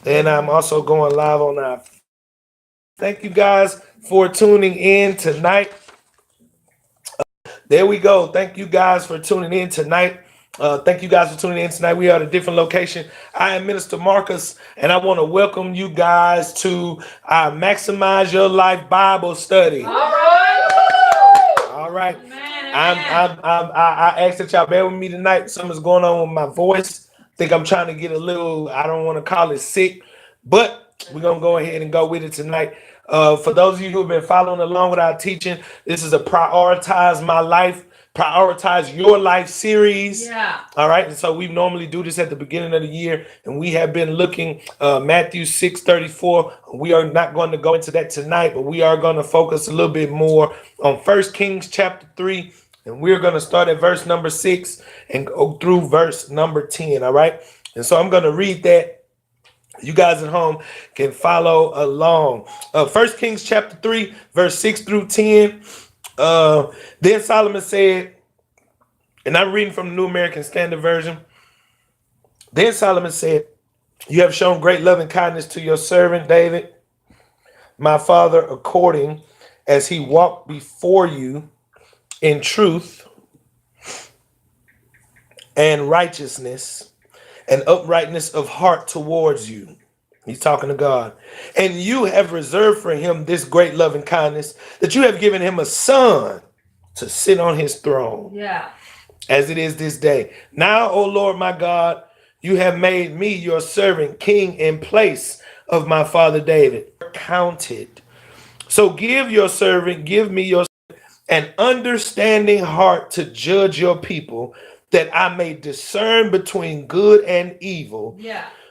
And I'm also going live on our. Thank you guys for tuning in tonight. There we go. Thank you guys for tuning in tonight. Thank you guys for tuning in tonight. We are at a different location. I am Minister Marcus, and I want to welcome you guys to our Maximize Your Life Bible study. All right. All right. I asked that y'all bear with me tonight. Something's going on with my voice. I think I'm trying to get a little, I don't want to call it sick, but we're going to go ahead and go with it tonight. For those of you who have been following along with our teaching, this is a Prioritize My Life, Prioritize Your Life series. Yeah. All right. And so we normally do this at the beginning of the year, and we have been looking Matthew 6:34. We are not going to go into that tonight, but we are going to focus a little bit more on 1 Kings chapter 3. And we're going to start at verse number 6 and go through verse number 10. All right. And so I'm going to read that. You guys at home can follow along. 1 Kings chapter 3, verse 6 through 10. Then Solomon said, and I'm reading from the New American Standard Version. Then Solomon said, "You have shown great love and kindness to your servant David, my father, according as he walked before you in truth and righteousness and uprightness of heart towards you." He's talking to God. "And you have reserved for him this great love and kindness, that you have given him a son to sit on his throne. Yeah. As it is this day. Now, O Lord my God, you have made me your servant king in place of my father David. Counted. So give me your an understanding heart to judge your people, that I may discern between good and evil,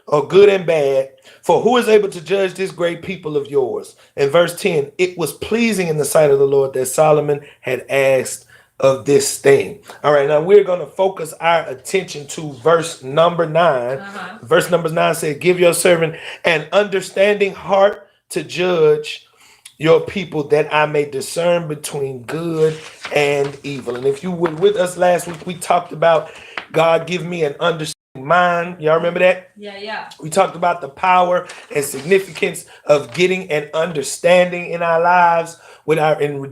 or good and bad. For who is able to judge this great people of yours?" And verse 10, "It was pleasing in the sight of the Lord that Solomon had asked of this thing." All right, now we're going to focus our attention to verse number 9. Verse number 9 said, "Give your servant an understanding heart to judge your people, that I may discern between good and evil." And if you were with us last week, we talked about God give me an understanding mind. Y'all remember that? Yeah. We talked about the power and significance of getting an understanding in our lives with our in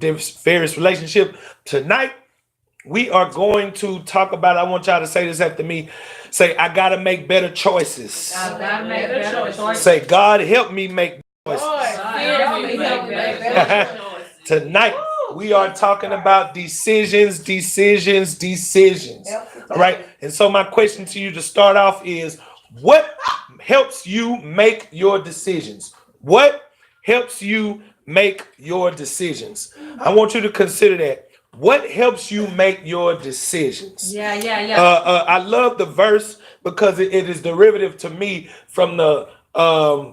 various relationships. Tonight, we are going to talk about, I want y'all to say this after me. Say, "I got to make better choices." I gotta make better choices. Say, "God help me make choices." Tonight, we are talking about decisions. All right. And so my question to you to start off is, what helps you make your decisions? What helps you make your decisions? I want you to consider that. What helps you make your decisions? Yeah. I love the verse because it is derivative to me from the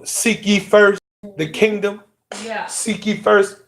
seek ye first the kingdom. Yeah. Seek ye first.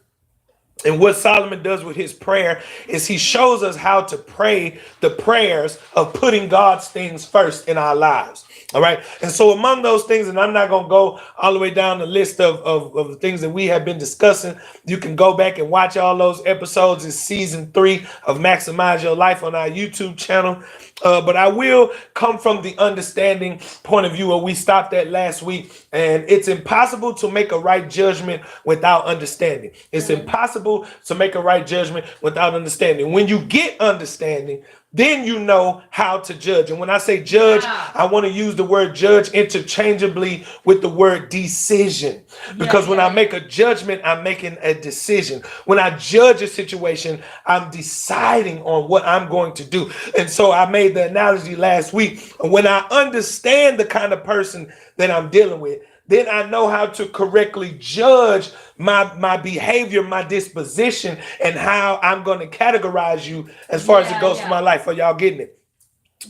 And what Solomon does with his prayer is he shows us how to pray the prayers of putting God's things first in our lives. All right. And so among those things, and I'm not going to go all the way down the list of the things that we have been discussing. You can go back and watch all those episodes in season 3 of Maximize Your Life on our YouTube channel. But I will come from the understanding point of view where we stopped at last week. And it's impossible to make a right judgment without understanding. It's impossible to make a right judgment without understanding. When you get understanding, then you know how to judge. And when I say judge, I want to use the word judge interchangeably with the word decision. Because when I make a judgment, I'm making a decision. When I judge a situation, I'm deciding on what I'm going to do. And so I made the analogy last week. When I understand the kind of person that I'm dealing with, then I know how to correctly judge my behavior, my disposition, and how I'm going to categorize you as far as it goes for my life. Are y'all getting it?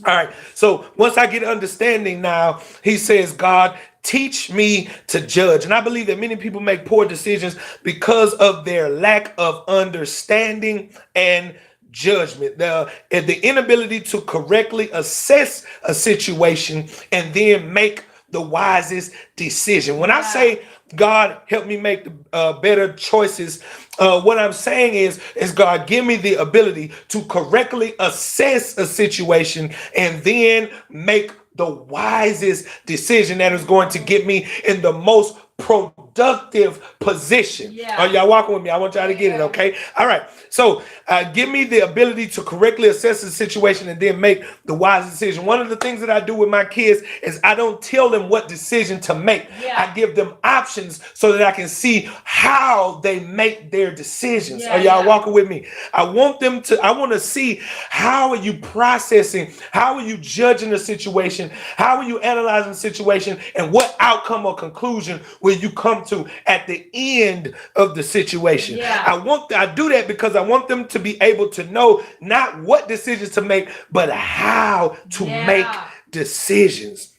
All right. So once I get understanding now, he says, "God, teach me to judge." And I believe that many people make poor decisions because of their lack of understanding and judgment, the inability to correctly assess a situation and then make the wisest decision. When I say, "God, help me make better choices," what I'm saying is God, give me the ability to correctly assess a situation and then make the wisest decision that is going to get me in the most productive position. Yeah. Are y'all walking with me? I want y'all to get it, okay? All right. So give me the ability to correctly assess the situation and then make the wise decision. One of the things that I do with my kids is I don't tell them what decision to make. Yeah. I give them options so that I can see how they make their decisions. Yeah, Are y'all yeah. walking with me? I want to see, how are you processing? How are you judging the situation? How are you analyzing the situation? And what outcome or conclusion will you come to at the end of the situation? Yeah. I do that because I want them to be able to know not what decisions to make, but how to Yeah. make decisions.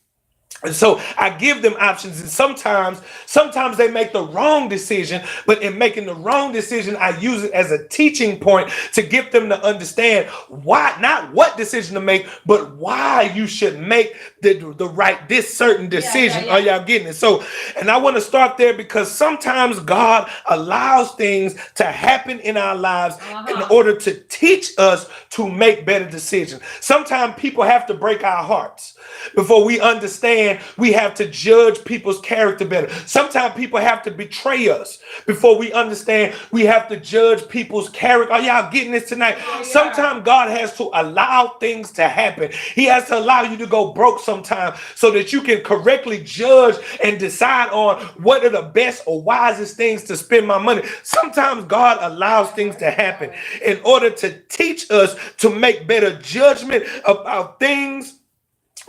And so I give them options, and sometimes they make the wrong decision, but in making the wrong decision, I use it as a teaching point to get them to understand why, not what decision to make, but why you should make this certain decision. Yeah. Are y'all getting it? So, and I want to start there because sometimes God allows things to happen in our lives in order to teach us to make better decisions. Sometimes people have to break our hearts before we understand we have to judge people's character better. Sometimes people have to betray us before we understand we have to judge people's character. Are y'all getting this tonight? Yeah. Sometimes God has to allow things to happen. He has to allow you to go broke sometimes so that you can correctly judge and decide on what are the best or wisest things to spend my money. Sometimes God allows things to happen in order to teach us to make better judgment about things,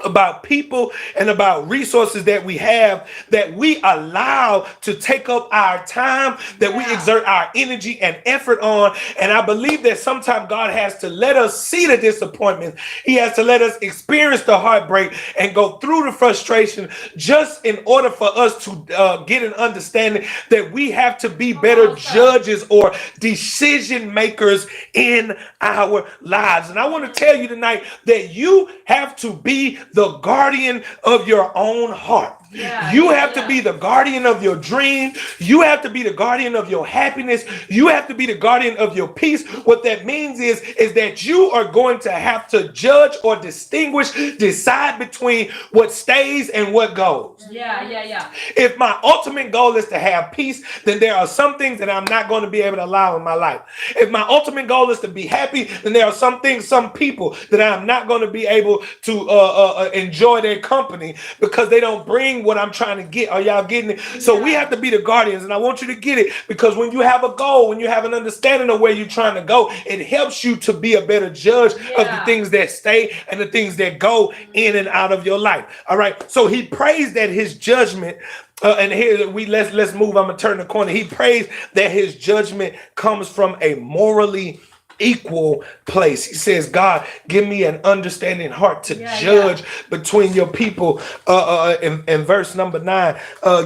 about people, and about resources that we have, that we allow to take up our time, that we exert our energy and effort on. And I believe that sometimes God has to let us see the disappointment. He has to let us experience the heartbreak and go through the frustration just in order for us to get an understanding that we have to be better judges or decision makers in our lives. And I want to tell you tonight that you have to be the guardian of your own heart. You have to be the guardian of your dream. You have to be the guardian of your happiness. You have to be the guardian of your peace. What that means is that you are going to have to judge or decide between what stays and what goes. If my ultimate goal is to have peace, then there are some things that I'm not going to be able to allow in my life. If my ultimate goal is to be happy, then there are some things, some people that I'm not going to be able to enjoy their company because they don't bring what I'm trying to get. Are y'all getting it? So we have to be the guardians, and I want you to get it, because when you have a goal, when you have an understanding of where you're trying to go, it helps you to be a better judge of the things that stay and the things that go in and out of your life. All right. So he prays that his judgment, and here let's move. I'm gonna turn the corner. He prays that his judgment comes from a morally equal place. He says, God, give me an understanding heart to judge between your people. In verse number 9,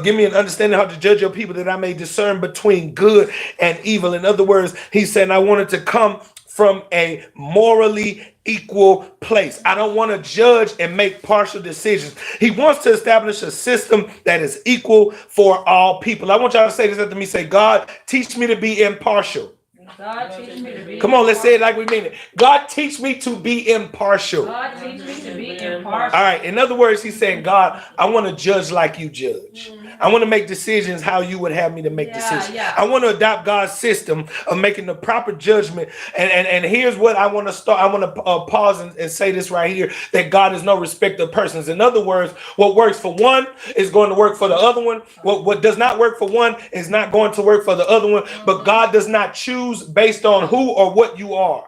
give me an understanding heart to judge your people, that I may discern between good and evil. In other words, he said, I wanted to come from a morally equal place. I don't want to judge and make partial decisions. He wants to establish a system that is equal for all people. I want y'all to say this after me. Say, God, teach me to be impartial. God, teach me to be Come on, let's say it like we mean it. God, teach me to be impartial. God, teach me to be impartial. All right. In other words, he's saying, God, I want to judge like you judge. I want to make decisions how you would have me to make decisions. I want to adopt God's system of making the proper judgment. And here's what I want to start. I want to pause and say this right here, that God is no respecter of persons. In other words, what works for one is going to work for the other one. What does not work for one is not going to work for the other one. But God does not choose based on who or what you are.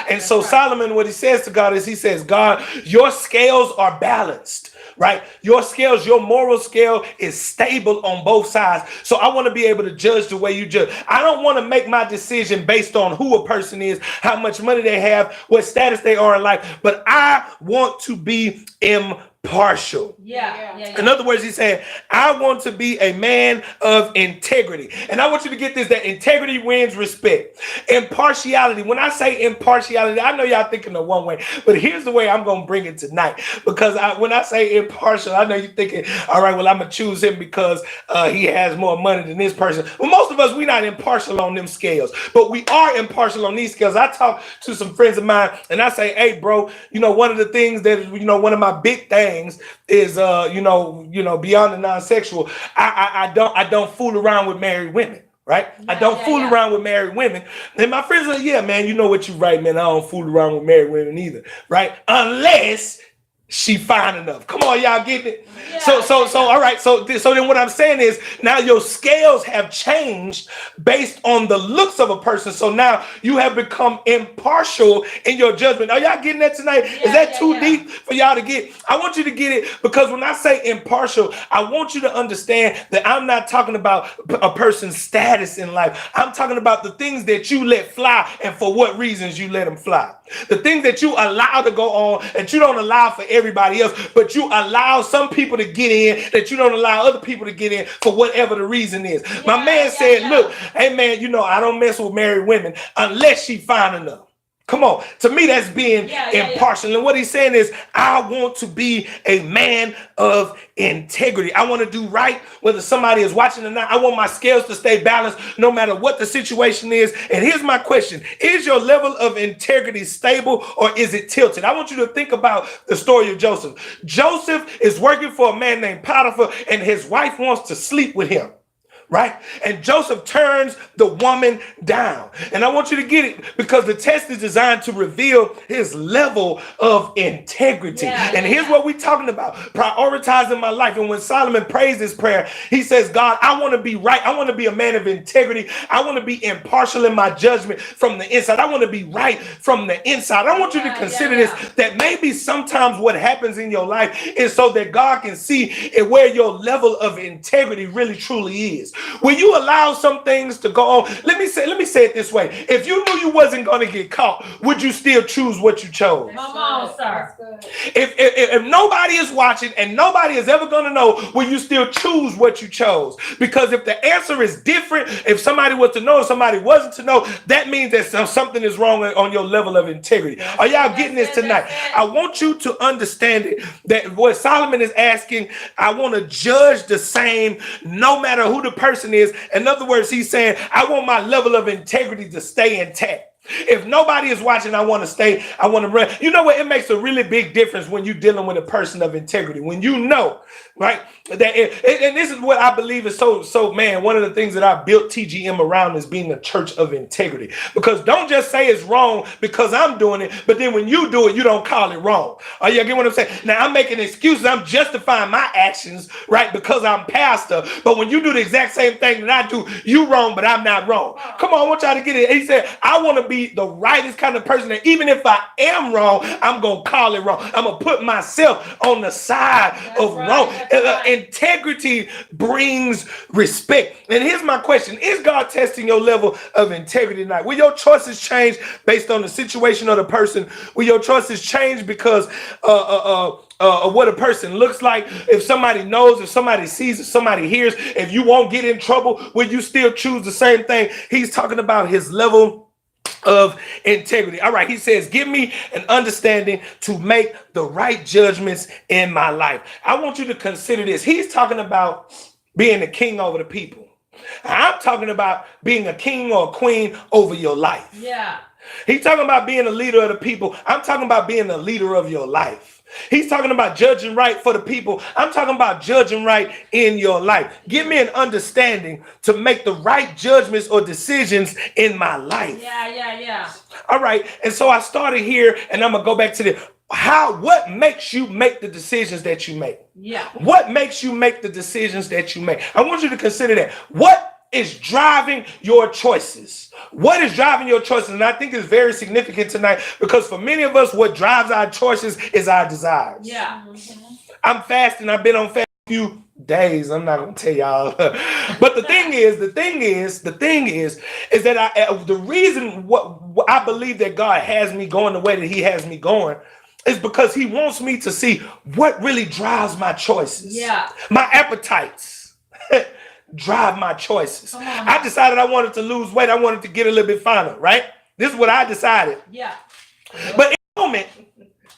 And so Solomon, what he says to God is, he says, God, your scales are balanced, right? Your scales, your moral scale is stable on both sides. So I want to be able to judge the way you judge. I don't want to make my decision based on who a person is, how much money they have, what status they are in life, but I want to be impartial. In other words, he's saying, I want to be a man of integrity. And I want you to get this, that integrity wins respect. Impartiality. When I say impartiality, I know y'all thinking of one way, but here's the way I'm going to bring it tonight. Because when I say impartial, I know you're thinking, all right, well, I'm going to choose him because he has more money than this person. Well, most of us, we're not impartial on them scales, but we are impartial on these scales. I talk to some friends of mine and I say, hey, bro, one of the things that, one of my big things things is beyond the non-sexual. I don't fool around with married women. Right? I don't fool around with married women. And my friends are like, yeah, man, you know what you're right, man. I don't fool around with married women either. Right? Unless she fine enough. Come on, y'all getting it? So all right. So then what I'm saying is now your scales have changed based on the looks of a person. So now you have become impartial in your judgment. Are y'all getting that tonight? Is that too deep for y'all to get? I want you to get it because when I say impartial, I want you to understand that I'm not talking about a person's status in life. I'm talking about the things that you let fly and for what reasons you let them fly. The things that you allow to go on that you don't allow for everybody else, but you allow some people to get in that you don't allow other people to get in for whatever the reason is. My man said, look, hey man, I don't mess with married women unless she fine enough. Come on. To me, that's being impartial. And what he's saying is, I want to be a man of integrity. I want to do right, whether somebody is watching or not. I want my scales to stay balanced no matter what the situation is. And here's my question. Is your level of integrity stable or is it tilted? I want you to think about the story of Joseph. Joseph is working for a man named Potiphar and his wife wants to sleep with him. Right? And Joseph turns the woman down. And I want you to get it because the test is designed to reveal his level of integrity. And here's what we're talking about. Prioritizing my life. And when Solomon prays this prayer, he says, God, I want to be right. I want to be a man of integrity. I want to be impartial in my judgment from the inside. I want to be right from the inside. I want you to consider this, that maybe sometimes what happens in your life is so that God can see where your level of integrity really truly is. When you allow some things to go on, let me say it this way. If you knew you wasn't going to get caught, would you still choose what you chose? Come on, sir. If nobody is watching and nobody is ever going to know, will you still choose what you chose? Because if the answer is different, if somebody was to know and somebody wasn't to know, that means that something is wrong on your level of integrity. Are y'all getting this tonight? I want you to understand it, that what Solomon is asking, I want to judge the same no matter who the person is. In other words, he's saying, I want my level of integrity to stay intact. If nobody is watching, I want to run. You know what? It makes a really big difference when you're dealing with a person of integrity. When you know, right? And this is what I believe is so, man, one of the things that I built TGM around is being a church of integrity. Because don't just say it's wrong because I'm doing it, but then when you do it, you don't call it wrong. Are you get what I'm saying? Now, I'm making excuses. I'm justifying my actions, right? Because I'm pastor. But when you do the exact same thing that I do, you wrong, but I'm not wrong. Come on, I want y'all to get it. He said, I want to be the rightest kind of person that even if I am wrong, I'm going to call it wrong. I'm going to put myself on the side of wrong. Integrity brings respect. And here's my question. Is God testing your level of integrity tonight? Will your choices change based on the situation of the person? Will your choices change because of what a person looks like? If somebody knows, if somebody sees, if somebody hears, if you won't get in trouble, will you still choose the same thing? He's talking about his level of integrity. All right, he says, give me an understanding to make the right judgments in my life. I want you to consider this. He's talking about being a king over the people. I'm talking about being a king or a queen over your life. Yeah. He's talking about being a leader of the people. I'm talking about being a leader of your life. He's talking about judging right for the people. I'm talking about judging right in your life. Give me an understanding to make the right judgments or decisions in my life. Yeah. All right. And so I started here and I'm going to go back to what makes you make the decisions that you make? Yeah. What makes you make the decisions that you make? I want you to consider that. What is driving your choices? What is driving your choices? And I think it's very significant tonight because for many of us, what drives our choices is our desires. Yeah. I'm fasting. I've been on fast a few days. I'm not going to tell y'all. But the thing is that the reason what I believe that God has me going the way that he has me going is because he wants me to see what really drives my choices. Yeah. My appetites drive my choices. I decided I wanted to lose weight. I wanted to get a little bit finer, right? This is what I decided. Yeah. But in the moment,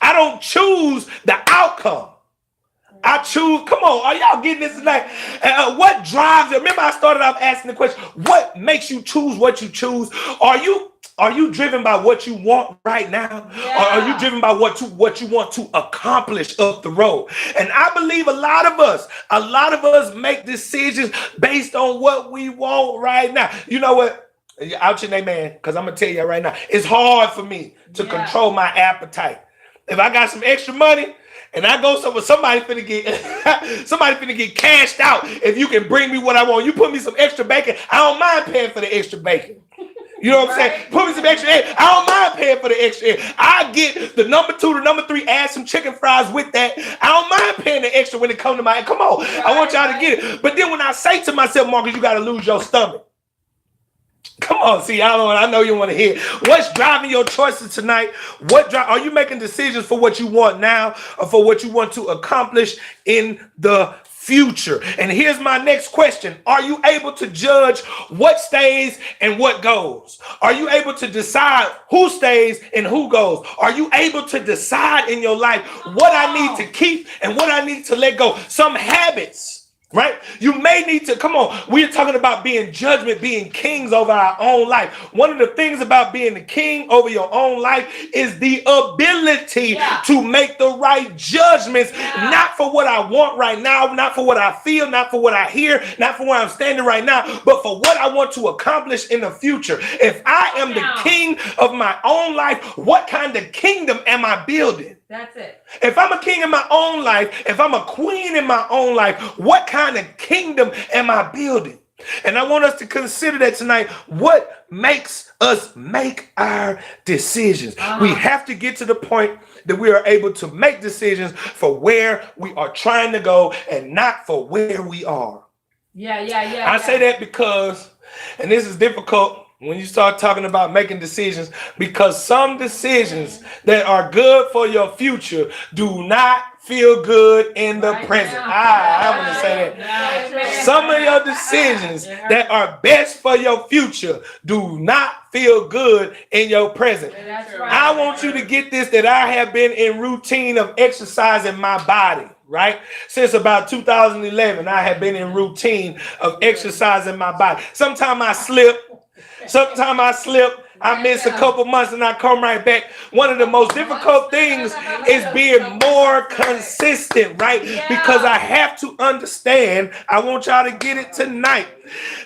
I don't choose the outcome. I choose, come on, are y'all getting this tonight? What drives it? Remember I started off asking the question, what makes you choose what you choose? Are you Are you driven by what you want right now? Or are you driven by what you want to accomplish up the road? And I believe a lot of us make decisions based on what we want right now. You know what? Out your name, man, because I'm gonna tell you right now, it's hard for me to control my appetite. If I got some extra money and I go somewhere, somebody finna get cashed out. If you can bring me what I want, you put me some extra bacon. I don't mind paying for the extra bacon. You know what I'm saying? Put me some extra egg. I don't mind paying for the extra egg. I get the number 2, the number 3, add some chicken fries with that. I don't mind paying the extra when it comes to my. Come on, I want y'all to get it. But then when I say to myself, Marcus, you got to lose your stomach. Come on, see, I know you want to hear. What's driving your choices tonight? Are you making decisions for what you want now or for what you want to accomplish in the future? And here's my next question. Are you able to judge what stays and what goes? Are you able to decide who stays and who goes? Are you able to decide in your life what I need to keep and what I need to let go? Some habits, right? You may need to, come on, we're talking about being judgment, being kings over our own life. One of the things about being the king over your own life is the ability to make the right judgments, not for what I want right now, not for what I feel, not for what I hear, not for where I'm standing right now, but for what I want to accomplish in the future. If I am the king of my own life, what kind of kingdom am I building? That's it. If I'm a king in my own life, if I'm a queen in my own life, what kind of kingdom am I building? And I want us to consider that tonight. What makes us make our decisions? We have to get to the point that we are able to make decisions for where we are trying to go and not for where we are. I say that because, and this is difficult when you start talking about making decisions, because some decisions that are good for your future do not feel good in the present. I'm going to say that. Some of your decisions that are best for your future do not feel good in your present. I want you to get this, that I have been in routine of exercising my body. Right? Since about 2011, I have been in routine of exercising my body. Sometimes I slip. I miss a couple months and I come right back. One of the most difficult things is being more consistent, right? Because I have to understand, I want y'all to get it tonight.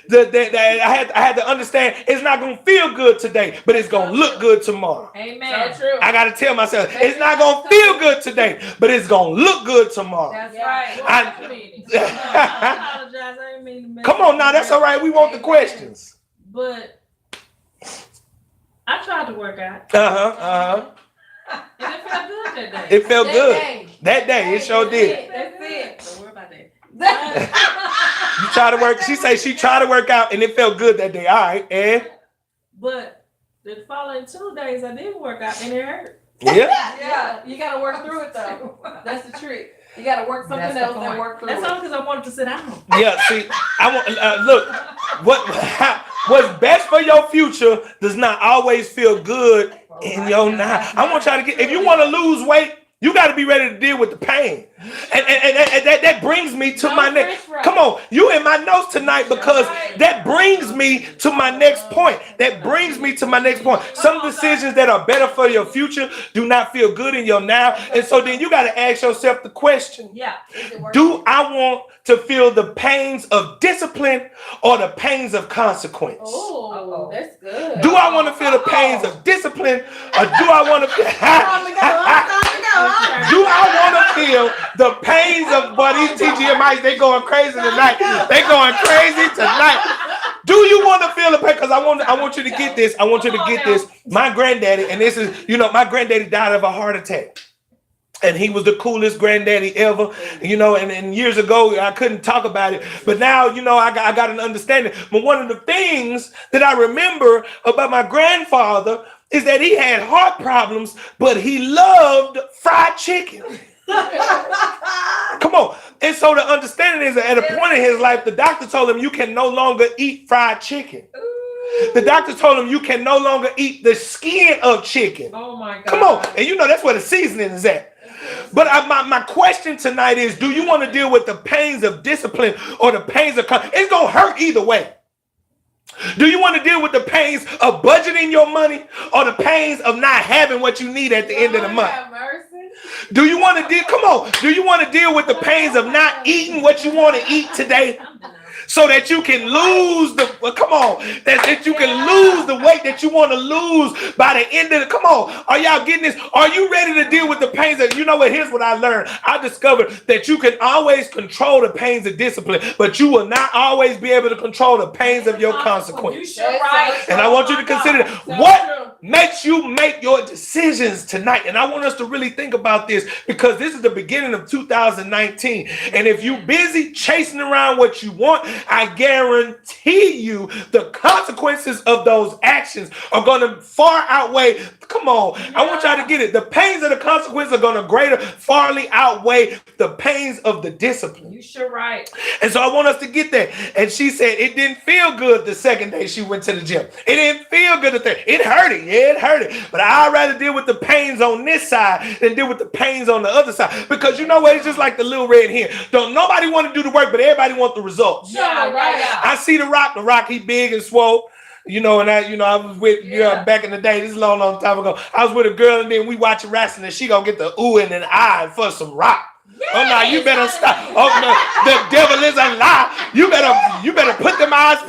I had to understand it's not going to feel good today, but it's going to look good tomorrow. Amen. So true. I got to tell myself, it's not going to feel good today, but it's going to look good tomorrow. That's right. I apologize. I didn't mean to mess Come on now, that's all right. We want the questions. But I tried to work out. And it felt good that day. It felt good. That day, it sure did. That's it. Don't worry about that. You try to work. She say she tried to work out and it felt good that day. All right, and but the following 2 days I didn't work out and it hurt. Yeah, you got to work through it though. That's the trick. You got to work something else and work through That's it. all because I wanted to sit down. Yeah, see, I want look. What's best for your future does not always feel good in your now. I want y'all to get. If you want to lose weight, you got to be ready to deal with the pain. And that brings me to my next. Come on, you in my notes tonight because that brings me to my next point. Some decisions that are better for your future do not feel good in your now. And so then you got to ask yourself the question. Do I want to feel the pains of discipline or the pains of consequence? Oh, that's good. Do I want to feel the pains of discipline or do I want to do I want to feel the pains of, boy, these TGMIs, they going crazy tonight. They going crazy tonight. Do you want to feel the pain? Because I want you to get this. I want you to get this. My granddaddy, and this is, my granddaddy died of a heart attack. And he was the coolest granddaddy ever, and years ago, I couldn't talk about it. But now, I got an understanding. But one of the things that I remember about my grandfather is that he had heart problems, but he loved fried chicken. Come on. And so the understanding is that at a point in his life, the doctor told him you can no longer eat fried chicken. The doctor told him you can no longer eat the skin of chicken. Oh my God. Come on. And that's where the seasoning is at. But my question tonight is, do you want to deal with the pains of discipline or the pains of it's going to hurt either way. Do you want to deal with the pains of budgeting your money or the pains of not having what you need at the end of the month? Have mercy. Do you want to deal? Come on. Do you want to deal with the pains of not eating what you want to eat today? So that you can lose the, come on, that you can lose the weight that you want to lose by the end of the, come on. Are y'all getting this? Are you ready to deal with the pains of, you know what, here's what I learned. I discovered that you can always control the pains of discipline, but you will not always be able to control the pains of your consequence. And I want you to consider what makes you make your decisions tonight. And I want us to really think about this because this is the beginning of 2019. And if you're busy chasing around what you want, I guarantee you the consequences of those actions are going to far outweigh. Come on. I want y'all to get it. The pains of the consequences are going to farly outweigh the pains of the discipline. You sure right. And so I want us to get that. And she said it didn't feel good the second day she went to the gym. It didn't feel good the third. It hurt it. Yeah, it hurt it. But I'd rather deal with the pains on this side than deal with the pains on the other side. Because you know what? It's just like the little red hen. Don't nobody want to do the work, but everybody want the results. Yeah, right. I see the Rock. The Rock, he big and swole. You know, and I was with back in the day. This is a long time ago. I was with a girl, and then we watching wrestling, and she gonna get the ooh and an eye for some Rock. Yes, oh no, you better stop. Oh no, the devil is a lie. You better put them eyes.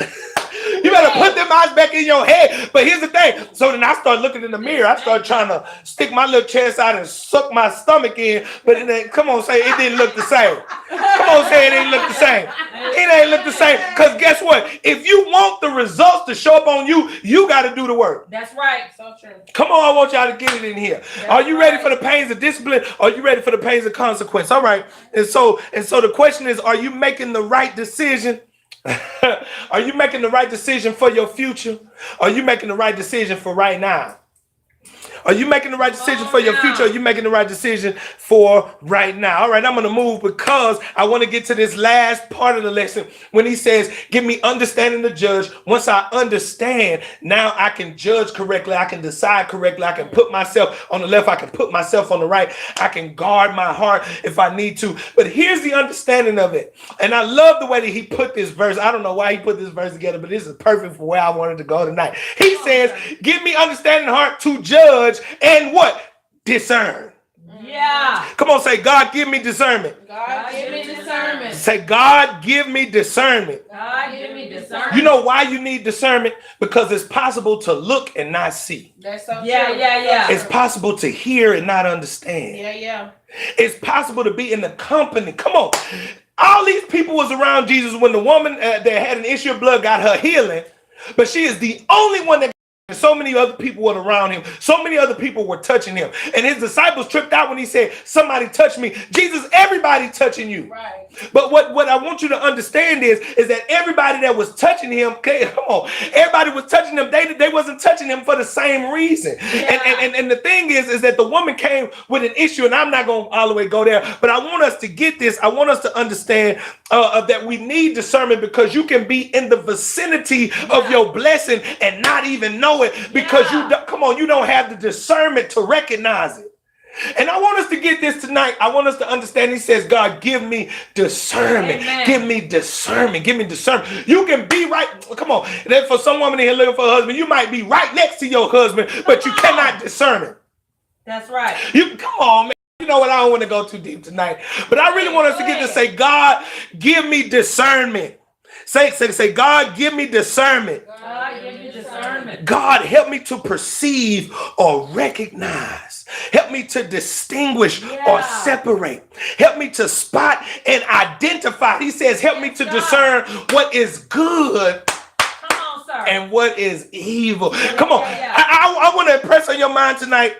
You better put them eyes back in your head. But here's the thing. So then I started looking in the mirror. I started trying to stick my little chest out and suck my stomach in. But it ain't, come on, say it didn't look the same. Come on, say it didn't look the same. It ain't look the same. Because guess what? If you want the results to show up on you, you got to do the work. That's right. So true. Come on, I want y'all to get it in here. Are you ready for the pains of discipline? Or are you ready for the pains of consequence? All right. And so the question is, are you making the right decision? Are you making the right decision for your future? Are you making the right decision for right now? Are you making the right decision for your future? Are you making the right decision for right now? All right, I'm going to move because I want to get to this last part of the lesson when he says, give me understanding to judge. Once I understand, now I can judge correctly. I can decide correctly. I can put myself on the left. I can put myself on the right. I can guard my heart if I need to. But here's the understanding of it. And I love the way that he put this verse. I don't know why he put this verse together, but this is perfect for where I wanted to go tonight. He says, give me understanding heart to judge and what? Discern. Yeah. Come on, say, God, give me discernment. God, give me discernment. Say, God, give me discernment. God, give me discernment. You know why you need discernment? Because it's possible to look and not see. That's so true. Yeah. It's possible to hear and not understand. Yeah. It's possible to be in the company. Come on. All these people was around Jesus when the woman that had an issue of blood got her healing, but she is the only one that. So many other people were around him. So many other people were touching him. And his disciples tripped out when he said, somebody touch me. Jesus, everybody touching you. Right. But what I want you to understand is that everybody that was touching him, okay, come on, everybody was touching him. They wasn't touching him for the same reason. Yeah. And the thing is that the woman came with an issue, and I'm not going to all the way go there, but I want us to get this. I want us to understand that we need discernment because you can be in the vicinity of your blessing and not even know it because you don't have the discernment to recognize it. And I want us to get this tonight. I want us to understand. He says, God, give me discernment. Amen. Give me discernment. Give me discernment. You can be right. Come on. And then for some woman in here looking for a husband, you might be right next to your husband, but you cannot discern it. That's right. You come on, man. You know what? I don't want to go too deep tonight, but I really want us to get to say, God, give me discernment. Say, God, give me discernment. God, give me discernment. God, help me to perceive or recognize. Help me to distinguish or separate. Help me to spot and identify. He says, help me to discern what is good and what is evil. Come on. I want to impress on your mind tonight.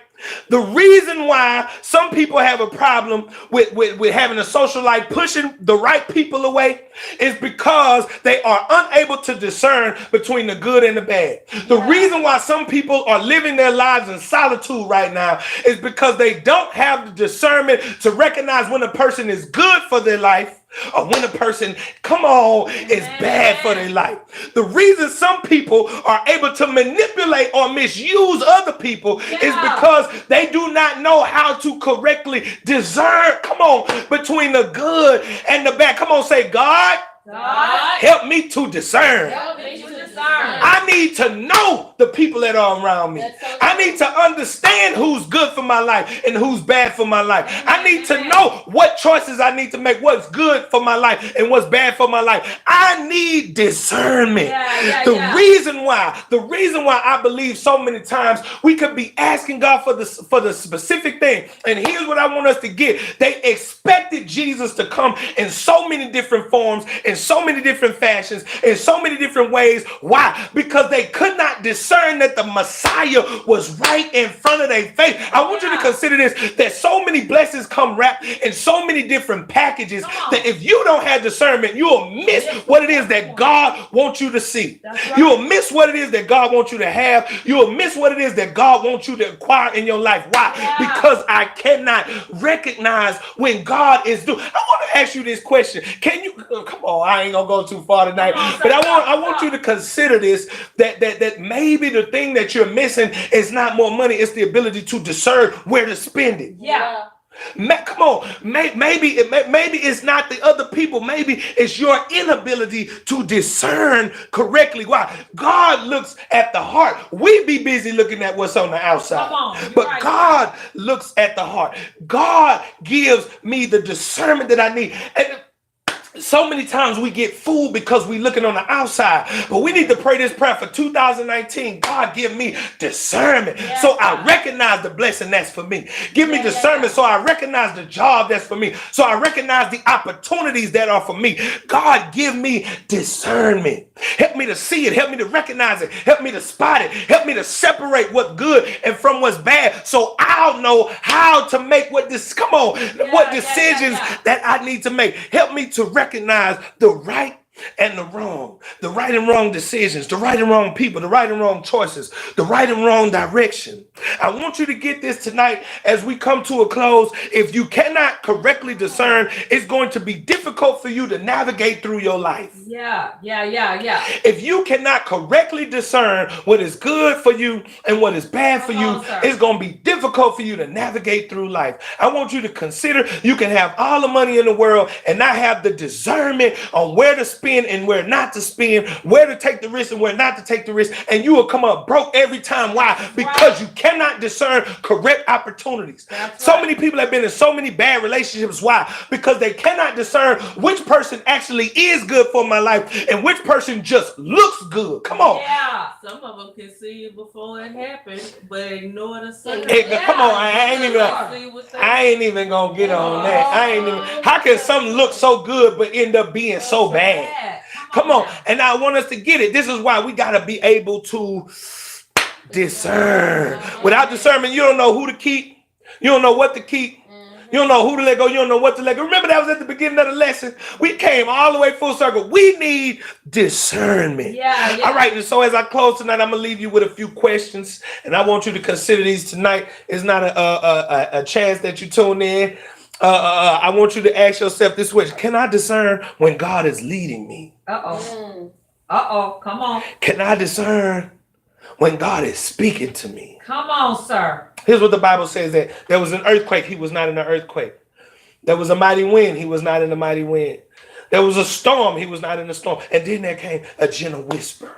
The reason why some people have a problem with having a social life, pushing the right people away, is because they are unable to discern between the good and the bad. The reason why some people are living their lives in solitude right now is because they don't have the discernment to recognize when a person is good for their life or when a person, is bad for their life. The reason some people are able to manipulate or misuse other people is because they do not know how to correctly discern, between the good and the bad. Come on, say, God, help me to discern. Help me to discern. I need to know the people that are around me. I need to understand who's good for my life and who's bad for my life. I need to know what choices I need to make, what's good for my life and what's bad for my life. I need discernment. The reason why I believe so many times we could be asking God for the specific thing. And here's what I want us to get. They expected Jesus to come in so many different forms, in so many different fashions, in so many different ways. Why? Because they could not discern that the Messiah was right in front of their face. I want you to consider this, that so many blessings come wrapped in so many different packages that if you don't have discernment, you'll miss what it is that God wants you to see. You'll miss what it is that God wants you to have. You'll miss what it is that God wants you to acquire in your life. Why? Because I cannot recognize when God is doing. I want to ask you this question. Can you come on? I ain't gonna go too far tonight, but I want you to consider this, that maybe the thing that you're missing is not more money, it's the ability to discern where to spend it. Come on, maybe it's not the other people. Maybe it's your inability to discern correctly. Why? God looks at the heart. We be busy looking at what's on the outside, but God looks at the heart. God gives me the discernment that I need. And so many times we get fooled because we're looking on the outside, but we need to pray this prayer for 2019. God, give me discernment so I recognize the blessing that's for me. Give me discernment so I recognize the job that's for me, so I recognize the opportunities that are for me. God, give me discernment. Help me to see it. Help me to recognize it. Help me to spot it. Help me to separate what's good and from what's bad, so I'll know how to make what decisions that I need to make. Help me to recognize the right and the wrong, the right and wrong decisions, the right and wrong people, the right and wrong choices, the right and wrong direction. I want you to get this tonight as we come to a close. If you cannot correctly discern, it's going to be difficult for you to navigate through your life. If you cannot correctly discern what is good for you and what is bad for you, it's going to be difficult for you to navigate through life. I want you to consider you can have all the money in the world and not have the discernment on where to spend and where not to spend, where to take the risk and where not to take the risk, and you will come up broke every time. Why? Because you cannot discern correct opportunities. So many people have been in so many bad relationships. Why? Because they cannot discern which person actually is good for my life and which person just looks good. Come on. Some of them can see it before it happens, but ignore the sign. Come on, I ain't even gonna get on that. How can something look so good but end up being so bad? Come on. And I want us to get it. This is why we got to be able to discern. Without discernment, you don't know who to keep. You don't know what to keep. You don't know who to let go. You don't know what to let go. Remember, that was at the beginning of the lesson. We came all the way full circle. We need discernment. All right. And so as I close tonight, I'm going to leave you with a few questions. And I want you to consider these tonight. It's not a chance that you tune in. I want you to ask yourself this question. Can I discern when God is leading me? Come on. Can I discern when God is speaking to me? Come on, sir. Here's what the Bible says, that there was an earthquake. He was not in the earthquake. There was a mighty wind. He was not in the mighty wind. There was a storm. He was not in the storm. And then there came a gentle whisper.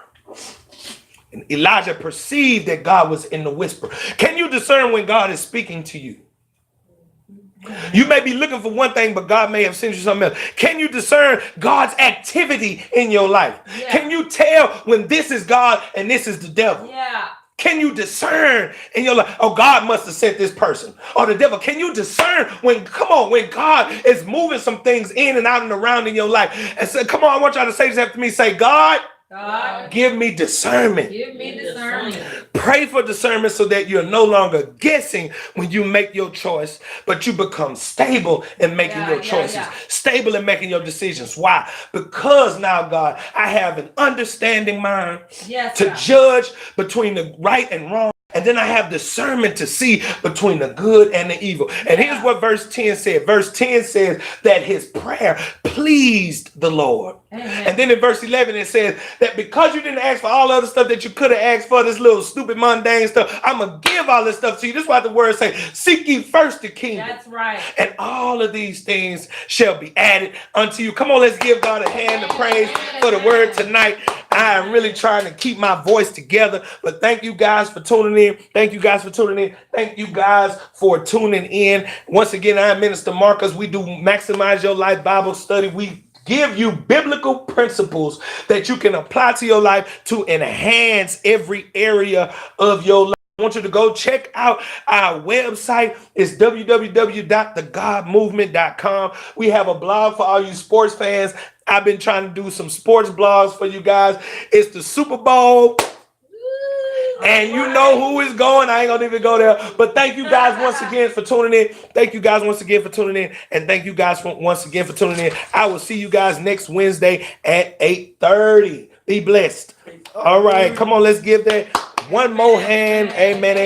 And Elijah perceived that God was in the whisper. Can you discern when God is speaking to you? You may be looking for one thing, but God may have sent you something else. Can you discern God's activity in your life? Can you tell when this is God and this is the devil? Can you discern in your life? Oh, God must have sent this person. Or the devil. Can you discern when God is moving some things in and out and around in your life? And so, come on, I want y'all to say this after me. Say, God, give me discernment. Give me discernment. Pray for discernment so that you're no longer guessing when you make your choice, but you become stable in making your choices, stable in making your decisions. Why? Because now, God, I have an understanding mind to judge between the right and wrong. And then I have discernment to see between the good and the evil. And here's what verse 10 said. Verse 10 says that his prayer pleased the Lord. Amen. And then in verse 11, it says that because you didn't ask for all other stuff that you could have asked for, this little stupid mundane stuff, I'm going to give all this stuff to you. This is why the word says, seek ye first the kingdom. That's right. And all of these things shall be added unto you. Come on, let's give God a hand of praise for the word tonight. I am really trying to keep my voice together. But thank you guys for tuning in. Thank you guys for tuning in. Thank you guys for tuning in. Once again, I am Minister Marcus. We do Maximize Your Life Bible Study. We give you biblical principles that you can apply to your life to enhance every area of your life. I want you to go check out our website. It's www.thegodmovement.com. We have a blog for all you sports fans. I've been trying to do some sports blogs for you guys. It's the Super Bowl. And you know who is going. I ain't gonna even go there. But thank you guys once again for tuning in. Thank you guys once again for tuning in. And thank you guys once again for tuning in. I will see you guys next Wednesday at 8:30. Be blessed. All right, come on, let's give that one more hand. Amen.